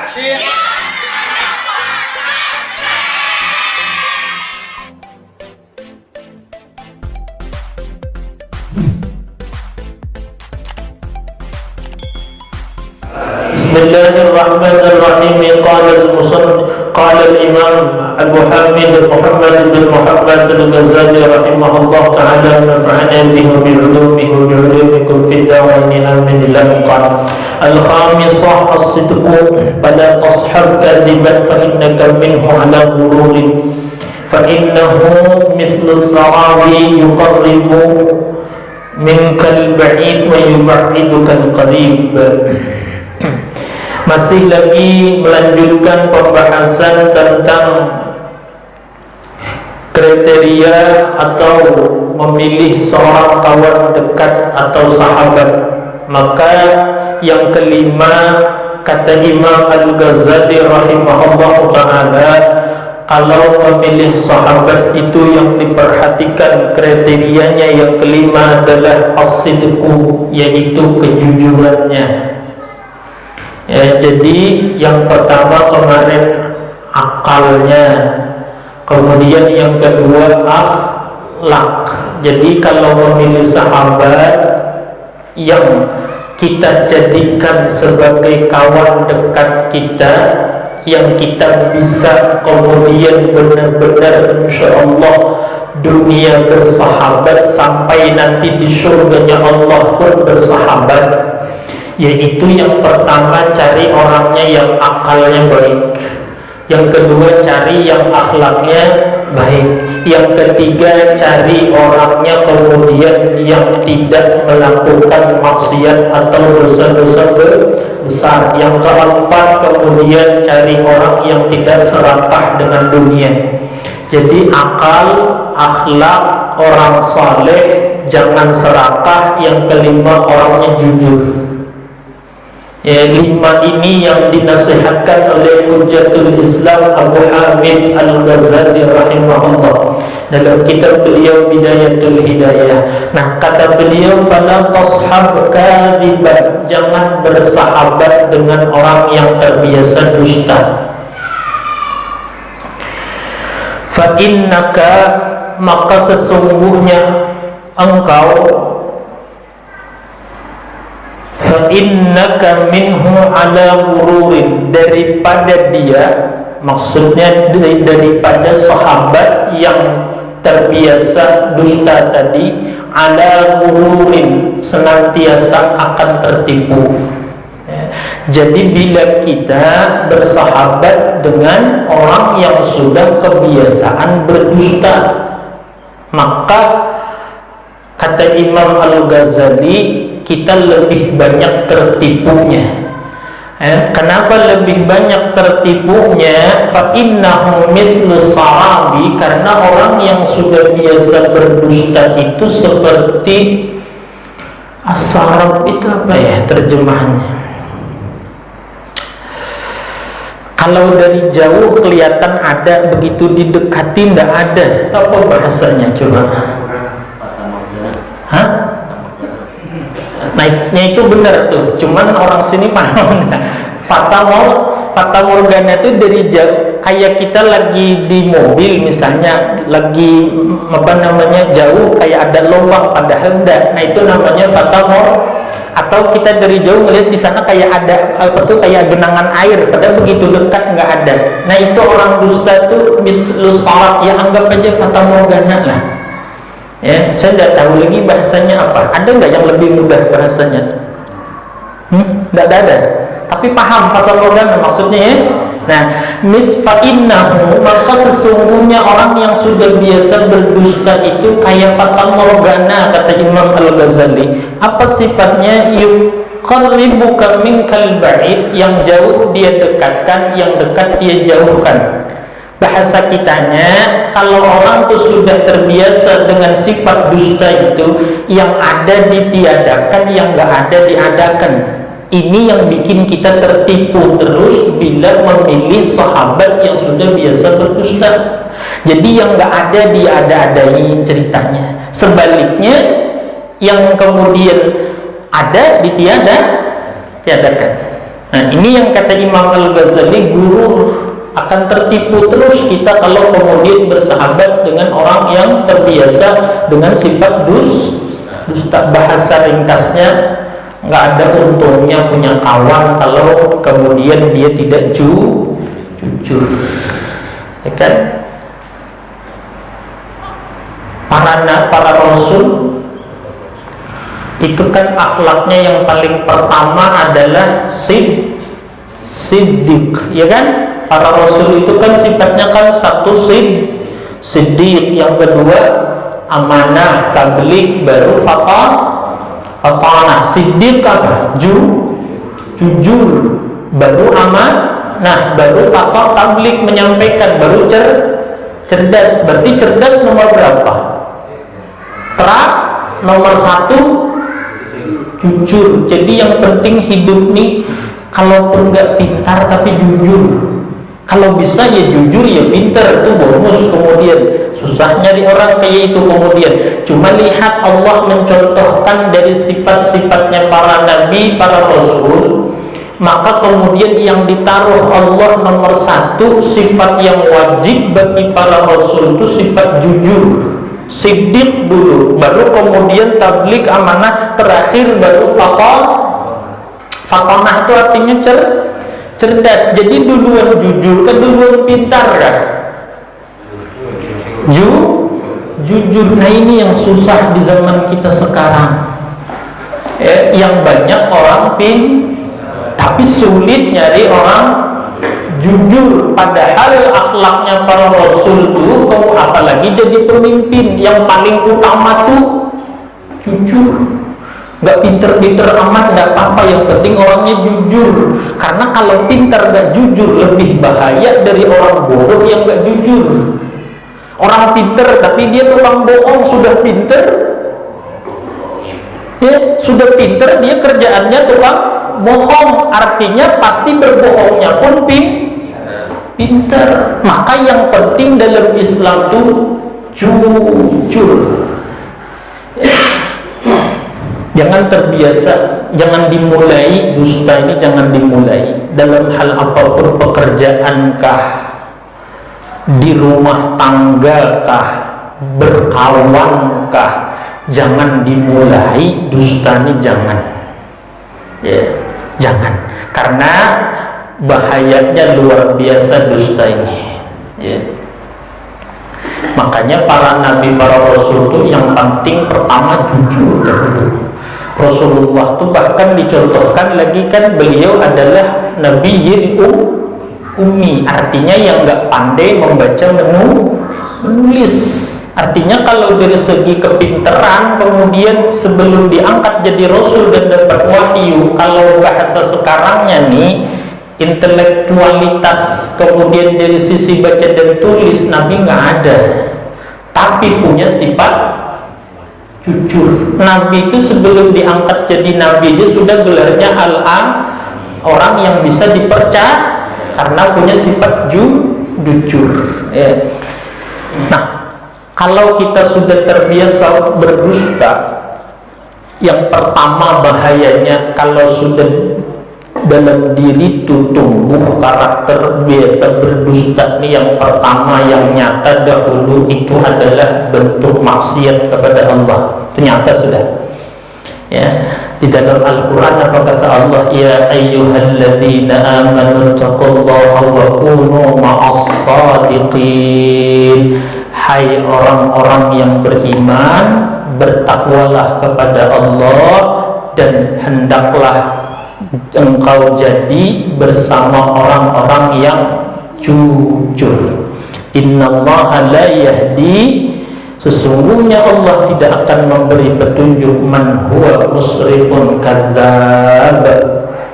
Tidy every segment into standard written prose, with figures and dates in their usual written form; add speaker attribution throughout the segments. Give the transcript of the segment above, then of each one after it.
Speaker 1: Bismillahirrahmanirrahim. Qala al-Imam Abu Hamid Muhammad bin Muhammad al-Ghazali rahimahullah ta'ala nafa'ana bihi wa bi'ulumihi wa bi'ulumikum fid darain amin ila qala al-khamisah as-sidqu fala tashhab kadiban fa innaka minhu ala ghururin fa innahu mislu as-sarabi yuqarribu minkal ba'id wa yub'iduka al-qarib. Masih lagi melanjutkan pembahasan tentang kriteria atau memilih seorang kawan dekat atau sahabat. Maka yang kelima, kata Imam Al-Ghazali rahimahullah ta'ala, kalau memilih sahabat itu yang diperhatikan kriterianya yang kelima adalah as-sidqu, yaitu kejujurannya. Ya, jadi yang pertama kemarin akalnya, kemudian yang kedua akhlak. Jadi kalau memilih sahabat yang kita jadikan sebagai kawan dekat kita, yang kita bisa kemudian benar-benar insyaallah dunia bersahabat sampai nanti di surganya Allah pun bersahabat, yaitu yang pertama cari orangnya yang akalnya baik, yang kedua cari yang akhlaknya baik, yang ketiga cari orangnya kemudian yang tidak melakukan maksiat atau dosa-dosa besar, yang keempat kemudian cari orang yang tidak serakah dengan dunia. Jadi akal, akhlak, orang saleh, jangan serakah, yang kelima orangnya jujur. Ya, lima ini yang dinasihatkan oleh Hujjatul Islam Abu Hamid Al-Ghazali rahimahullah dalam kitab beliau Bidayatul Hidayah. Nah, kata beliau, fala tashab kadiban, jangan bersahabat dengan orang yang terbiasa dusta. Fa innaka, maka sesungguhnya engkau, fa innaka minhu ala ghururin, daripada dia, maksudnya daripada sahabat yang terbiasa dusta tadi, ala ghururin, senantiasa akan tertipu. Jadi bila kita bersahabat dengan orang yang sudah kebiasaan berdusta, maka kata Imam Al-Ghazali, kita lebih banyak tertipunya. Kenapa lebih banyak tertipunya? Fa innahu mislu sarabi, karena orang yang sudah biasa berdusta itu seperti asarab. Itu apa ya terjemahannya? Kalau dari jauh kelihatan ada, begitu didekati tidak ada. Itu apa bahasanya coba? Hah? Naiknya itu benar tuh, cuman orang sini paham nggak? Fata morgana itu dari jauh, kayak kita lagi di mobil misalnya, lagi apa namanya jauh, kayak ada lubang padahal enggak. Nah itu namanya fata morgana. Atau kita dari jauh melihat di sana kayak ada apa tuh, kayak genangan air, padahal begitu dekat nggak ada. Nah itu orang dusta tuh mislu salat, ya anggap aja fata morgana lah. Ya, saya tidak tahu lagi bahasanya apa. Ada nggak yang lebih mudah bahasanya? Nggak ada. Tapi paham fata morgana maksudnya ya. Nah, misfa'innahu, maka sesungguhnya orang yang sudah biasa berdusta itu kayak fata morgana, kata Imam Al-Ghazali. Apa sifatnya? Yuqarribuka minkal ba'id, yang jauh dia dekatkan, yang dekat dia jauhkan. Bahasa kitanya, kalau orang itu sudah terbiasa dengan sifat dusta itu, yang ada ditiadakan, yang nggak ada diadakan. Ini yang bikin kita tertipu terus bila memilih sahabat yang sudah biasa berdusta. Jadi yang nggak ada diada-adain ceritanya. Sebaliknya, yang kemudian ada ditiadakan. Nah, ini yang kata Imam Al-Ghazali, guru akan tertipu terus kita kalau kemudian bersahabat dengan orang yang terbiasa dengan sifat dusta. Bahasa ringkasnya, nggak ada untungnya punya kawan kalau kemudian dia tidak jujur, ya kan? Para rasul itu kan akhlaknya yang paling pertama adalah siddiq, ya kan? Para rasul itu kan sifatnya kan satu siddiq, yang kedua amanah, tabligh, baru fatanah. Siddiq apa? Jujur, baru amanah, baru tabligh, menyampaikan, baru cerdas. Berarti cerdas nomor berapa? Nomor 1 jujur. Jadi yang penting hidup nih, kalaupun nggak pintar tapi jujur. Kalau bisa ya jujur ya pintar, itu bonus. Kemudian susah nyari orang kayak itu. Kemudian cuma lihat Allah mencontohkan dari sifat-sifatnya para nabi, para rasul, maka kemudian yang ditaruh Allah nomor 1, sifat yang wajib bagi para rasul itu sifat jujur, siddiq dulu, baru kemudian tabligh, amanah, terakhir baru fatanah. Itu artinya cerdas. Jadi duluan jujur kan duluan pintar kan? Jujur. Nah, ini yang susah di zaman kita sekarang. Yang banyak orang tapi sulit nyari orang jujur. Padahal akhlaknya para rasul itu, apalagi jadi pemimpin, yang paling utama tuh jujur. Nggak pinter-pinter amat nggak apa-apa, yang penting orangnya jujur. Karena kalau pinter nggak jujur lebih bahaya dari orang bodoh yang nggak jujur. Orang pinter tapi dia tukang bohong, sudah pinter, ya sudah pinter, dia kerjaannya tukang bohong, artinya pasti berbohongnya pun pinter. Maka yang penting dalam Islam itu jujur. Jangan terbiasa, jangan dimulai dusta ini, jangan dimulai dalam hal apapun, pekerjaankah, di rumah tanggakah, berkawankah, jangan dimulai dusta ini, jangan. Ya, jangan, karena bahayanya luar biasa dusta ini. Ya. Makanya para nabi, para rasul itu yang penting pertama jujur. Rasulullah itu bahkan dicontohkan lagi kan, beliau adalah Nabiyyil ummi, artinya yang nggak pandai membaca menulis. Artinya kalau dari segi kepinteran, kemudian sebelum diangkat jadi rasul dan dapat wahyu, kalau bahasa sekarangnya nih, intelektualitas, kemudian dari sisi baca dan tulis, Nabi nggak ada, tapi punya sifat jujur. Nabi itu sebelum diangkat jadi nabi, dia sudah gelarnya orang yang bisa dipercaya, karena punya sifat jujur. Ya. Nah, kalau kita sudah terbiasa berdusta, yang pertama bahayanya kalau sudah dalam diri itu tumbuh karakter biasa berdusta, ini yang pertama yang nyata dahulu itu adalah bentuk maksiat kepada Allah. Itu nyata sudah. Ya, di dalam Al-Quran apa kata Allah? Ya ayyuhalladzina amanu taqullaha wa kunu ma'as shadiqin. Hai orang-orang yang beriman, bertakwalah kepada Allah dan hendaklah engkau jadi bersama orang-orang yang jujur. Innallaha la yahdi, sesungguhnya Allah tidak akan memberi petunjuk, man huwa musrifun kadzdzab,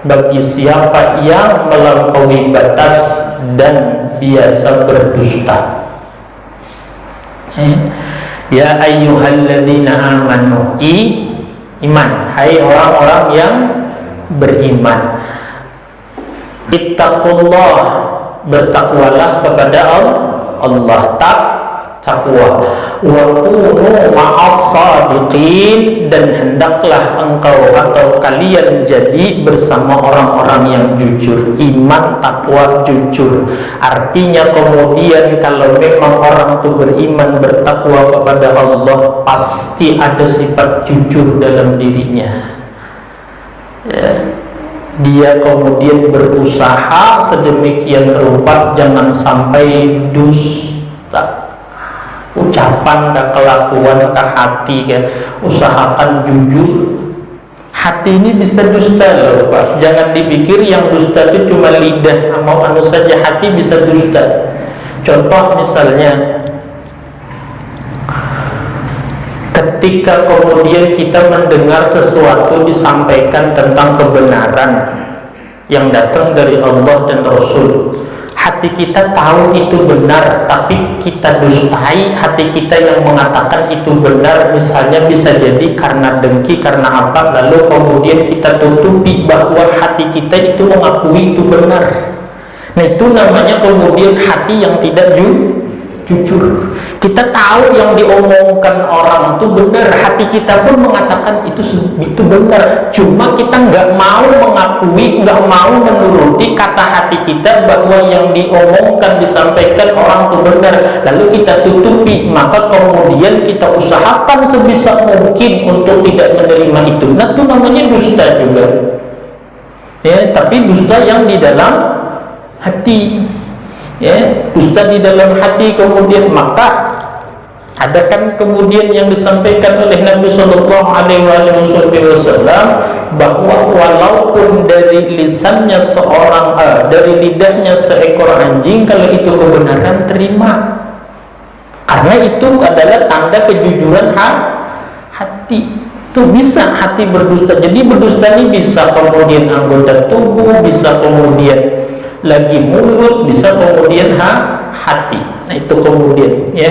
Speaker 1: bagi siapa yang melampaui batas dan biasa berdusta. Ya ayyuhalladzina amanu, iman, hai orang-orang yang beriman, ittaqullah, bertakwalah kepada Allah, takwa. Wa kunu ma'as-shadiqin, dan hendaklah engkau atau kalian jadi bersama orang-orang yang jujur. Iman, takwa, jujur. Artinya kemudian kalau memang orang itu beriman, bertakwa kepada Allah, pasti ada sifat jujur dalam dirinya. Ya. Dia kemudian berusaha sedemikian rupa jangan sampai dusta, ucapan dan kelakuan ke hati kan. Usahakan jujur. Hati ini bisa dusta loh Pak. Jangan dipikir yang dusta itu cuma lidah, mau anu saja, hati bisa dusta. Contoh misalnya, ketika kemudian kita mendengar sesuatu disampaikan tentang kebenaran yang datang dari Allah dan Rasul, hati kita tahu itu benar, tapi kita dustai hati kita yang mengatakan itu benar. Misalnya bisa jadi karena dengki, karena apa, lalu kemudian kita tutupi bahwa hati kita itu mengakui itu benar. Nah itu namanya kemudian hati yang tidak jujur. Kita tahu yang diomongkan orang itu benar, hati kita pun mengatakan itu benar, cuma kita nggak mau mengakui, nggak mau menuruti kata hati kita bahwa yang diomongkan, disampaikan orang itu benar, lalu kita tutupi. Maka kemudian kita usahakan sebisa mungkin untuk tidak menerima itu. Nah itu namanya dusta juga ya, tapi dusta yang di dalam hati ya, dusta di dalam hati. Kemudian maka ada kan kemudian yang disampaikan oleh Nabi Sallallahu Alaihi Wasallam bahwa walaupun dari lisannya seorang, dari lidahnya seekor anjing, kalau itu kebenaran terima, karena itu adalah tanda kejujuran hati. Itu bisa hati berdusta. Jadi berdusta ini bisa kemudian anggota tubuh, bisa kemudian lagi mulut, bisa kemudian hati. Nah itu kemudian ya,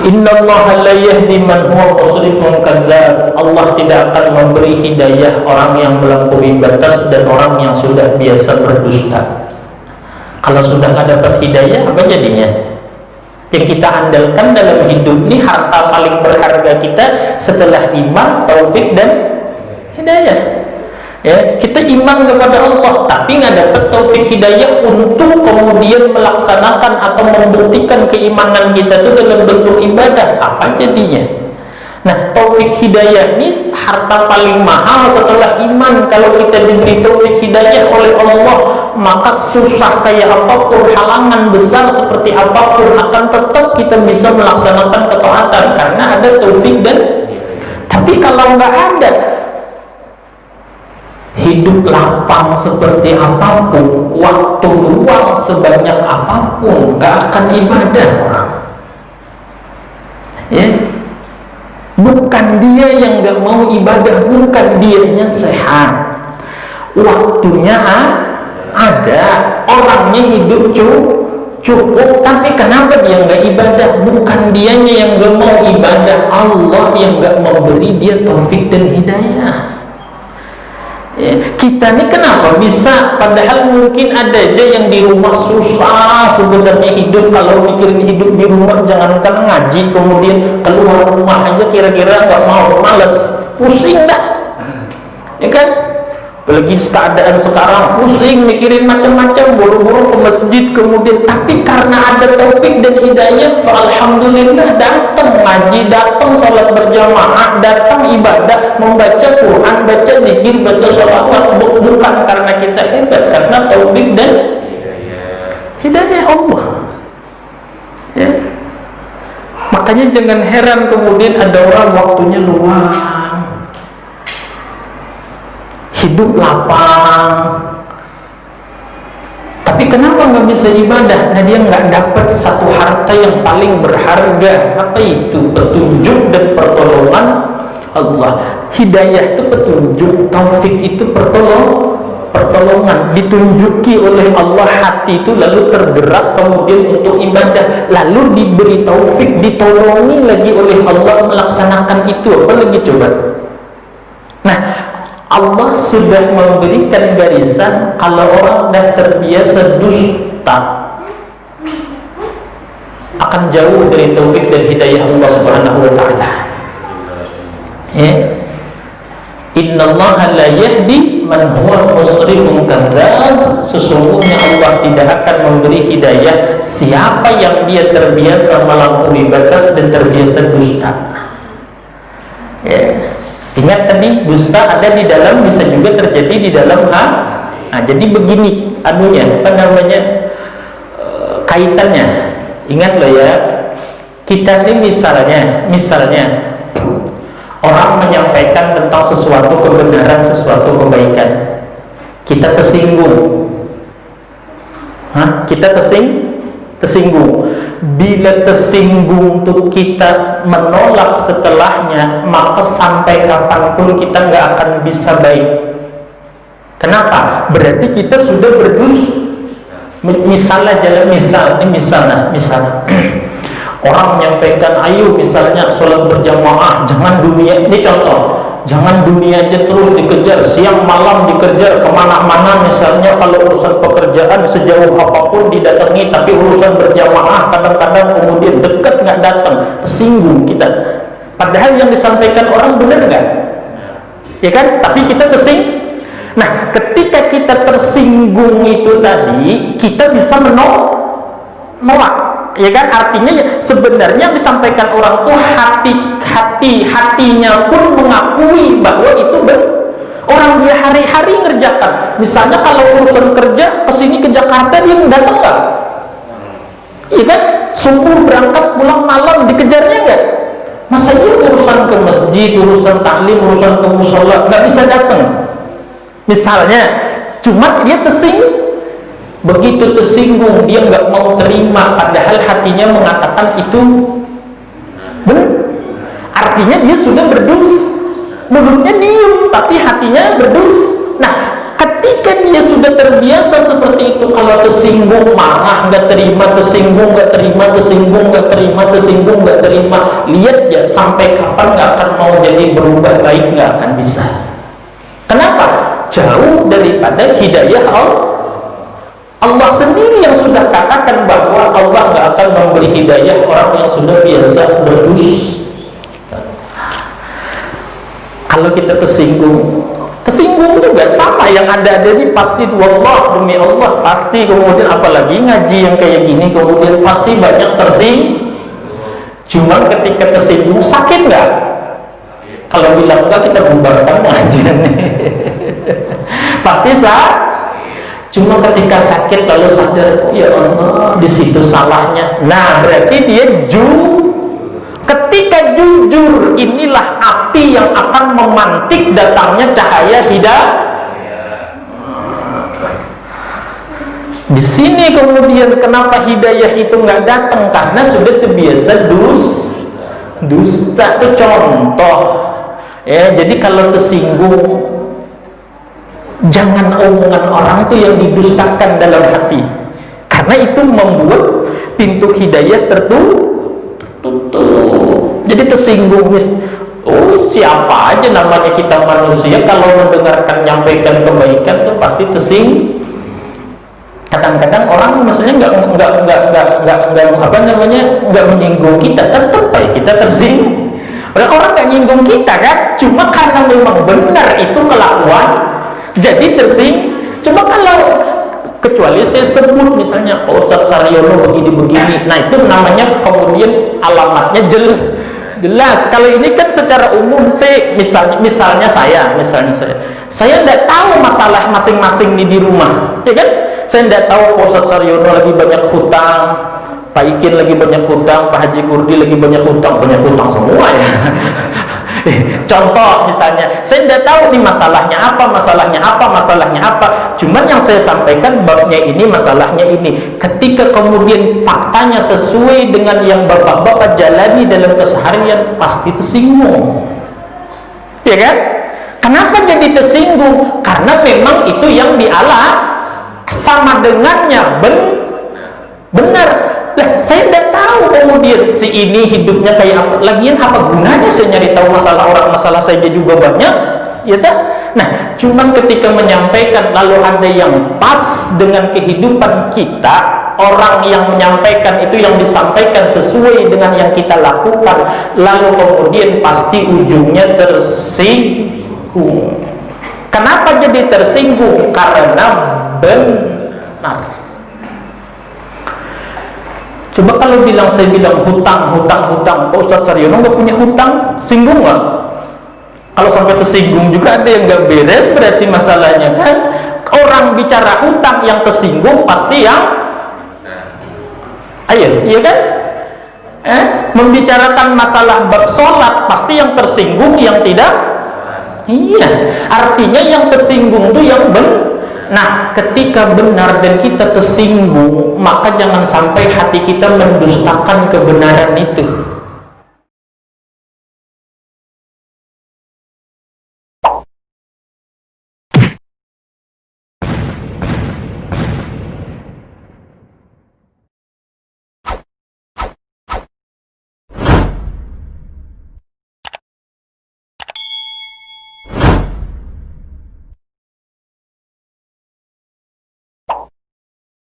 Speaker 1: innallaha la yahdi man huwa musrifun kadzdzab. Allah tidak akan memberi hidayah orang yang melampaui batas dan orang yang sudah biasa berdusta. Kalau sudah nggak dapat hidayah, apa jadinya? Yang kita andalkan dalam hidup ini, harta paling berharga kita setelah iman, taufik dan hidayah. Ya, kita iman kepada Allah tapi nggak dapat taufik hidayah untuk kemudian melaksanakan atau membuktikan keimanan kita itu dalam bentuk ibadah, apa jadinya? Nah, taufik hidayah ini harta paling mahal setelah iman. Kalau kita diberi taufik hidayah oleh Allah, maka susah kayak apapun, halangan besar seperti apapun, akan tetap kita bisa melaksanakan ketaatan karena ada taufik dan. Tapi kalau nggak ada, hidup lapang seperti apapun, waktu luang sebanyak apapun, gak akan ibadah orang ya. Bukan dia yang gak mau ibadah, bukan dianya sehat, waktunya ada, orangnya hidup cukup, tapi kenapa dia gak ibadah? Bukan dianya yang gak mau ibadah, Allah yang gak memberi dia taufik dan hidayah. Ya, kita nih kenapa bisa, padahal mungkin ada aja yang di rumah susah sebenarnya hidup. Kalau mikirin hidup di rumah, jangankan ngaji, kemudian keluar rumah aja kira-kira nggak mau, males, pusing dah ya kan. Apalagi keadaan sekarang, pusing mikirin macam-macam, buru-buru ke masjid kemudian. Tapi karena ada taufik dan hidayah, alhamdulillah, datang ngaji, datang salat berjamaah, datang ibadah, membaca Quran, baca zikir, baca sholawat. Bukan karena kita hebat, karena taufik dan hidayah Allah ya. Makanya jangan heran kemudian ada orang waktunya luang, hidup lapang, tapi kenapa nggak bisa ibadah? Nah dia nggak dapat satu harta yang paling berharga. Apa itu? Petunjuk dan pertolongan Allah. Hidayah itu petunjuk, taufik itu pertolongan. Ditunjuki oleh Allah hati itu, lalu tergerak kemudian untuk ibadah, lalu diberi taufik, ditolongi lagi oleh Allah melaksanakan itu. Apa lagi coba? Nah, Allah sudah memberikan garisan kalau orang dah terbiasa dusta, akan jauh dari taufik dan hidayah Allah Subhanahu wa taala. Ya. Innallaha la yahdi man huwa musrifun kadzdzab. Sesungguhnya Allah tidak akan memberi hidayah siapa yang dia terbiasa melampaui batas dan terbiasa dusta. Ya. Ingat tadi dusta ada di dalam, bisa juga terjadi di dalam hati. Nah, jadi begini anunya, apa namanya, kaitannya. Ingat loh ya, kita ini misalnya orang menyampaikan tentang sesuatu kebenaran, sesuatu kebaikan, kita tersinggung. Kita tersinggung. Bila tersinggung tuh kita menolak setelahnya, maka sampai kapanpun kita nggak akan bisa baik. Kenapa? Berarti kita sudah berdosa. Misalnya orang menyampaikan, ayo misalnya sholat berjamaah, jangan dunia, ini contoh, jangan dunia aja terus dikejar, siang malam dikejar kemana-mana. Misalnya kalau urusan pekerjaan sejauh apapun didatangi, tapi urusan berjamaah kadang-kadang kemudian dekat nggak datang, tersinggung kita. Padahal yang disampaikan orang benar nggak? Ya kan? Tapi kita tersinggung. Nah, ketika kita tersinggung itu tadi, kita bisa menolak. Ya kan, artinya ya, sebenarnya yang disampaikan orang tuh hatinya pun mengakui bahwa itu orang dia hari-hari ngerjakan. Misalnya kalau urusan kerja kesini ke Jakarta, dia datang nggak? Iya kan, subuh berangkat pulang malam, dikejarnya nggak? Masa dia urusan ke masjid, urusan taklim, urusan ke musola nggak bisa datang? Misalnya, cuma dia tersinggung. Begitu tersinggung, dia nggak mau terima, padahal hatinya mengatakan itu benar. Artinya dia sudah berdosa. Mulutnya diem, tapi hatinya berdosa. Nah, ketika dia sudah terbiasa seperti itu, kalau tersinggung marah, nggak terima, tersinggung nggak terima, tersinggung nggak terima, tersinggung nggak terima, lihat ya sampai kapan nggak akan mau jadi berubah baik, nggak akan bisa. Kenapa? Jauh daripada hidayah Allah sendiri yang sudah katakan bahwa Allah nggak akan memberi hidayah orang yang sudah biasa berdosa. Kalau kita tersinggung juga sama, yang ada ini pasti, wallah demi Allah pasti. Kemudian apalagi ngaji yang kayak gini, kemudian pasti banyak tersinggung. Cuma ketika tersinggung sakit nggak? Kalau bilang enggak, kita bubarkan ngajian. Pasti cuma ketika sakit lalu sadar, oh ya Allah, di situ salahnya. Nah, berarti dia ketika jujur, inilah api yang akan memantik datangnya cahaya hidayah. Di sini kemudian kenapa hidayah itu nggak datang? Karena sudah terbiasa dusta. Itu contoh. Ya, jadi kalau tersinggung, jangan omongan orang itu yang didustakan dalam hati, karena itu membuat pintu hidayah tertutup. Jadi tersinggung, siapa aja namanya kita manusia, kalau mendengarkan nyampaikan kebaikan tuh pasti tersinggung. Kadang-kadang orang maksudnya nggak menyinggung kita, tetap aja kita tersinggung. Orang nggak nyinggung kita kan, cuma karena memang benar itu kelakuan, jadi tersinggung. Cuma kalau kecuali saya sebut misalnya Pak Ustadz Saryono begini-begini, nah itu namanya kemudian alamatnya jelas. Kalau ini kan secara umum sih, misalnya saya tidak tahu masalah masing-masing di rumah, ya kan? Saya tidak tahu Pak Ustadz Saryono lagi banyak hutang, Pak Ikin lagi banyak hutang, Pak Haji Kurdi lagi banyak hutang semua ya. Contoh misalnya, saya tidak tahu nih masalahnya apa. Cuman yang saya sampaikan babnya ini, masalahnya ini. Ketika kemudian faktanya sesuai dengan yang bapak-bapak jalani dalam keseharian, pasti tersinggung. Ya kan? Kenapa jadi tersinggung? Karena memang itu yang dialami sama dengannya benar. Lah, saya tidak tahu kemudian si ini hidupnya kayak apa. Lagian apa gunanya saya nyari tahu masalah orang, masalah saya juga banyak, ya tak? Nah, cuman ketika menyampaikan lalu ada yang pas dengan kehidupan kita, orang yang menyampaikan itu yang disampaikan sesuai dengan yang kita lakukan, lalu kemudian pasti ujungnya tersinggung. Kenapa jadi tersinggung? Karena benar. Coba kalau saya bilang hutang, Pak Ustadz Saryono nggak punya hutang, singgung nggak? Kalau sampai tersinggung juga ada yang nggak beres, berarti masalahnya kan orang bicara hutang yang tersinggung pasti yang, ayo, iya kan? Membicarakan masalah bab sholat pasti yang tersinggung yang tidak. Iya, artinya yang tersinggung itu yang benar. Nah, ketika benar dan kita tersinggung, maka jangan sampai hati kita mendustakan kebenaran itu.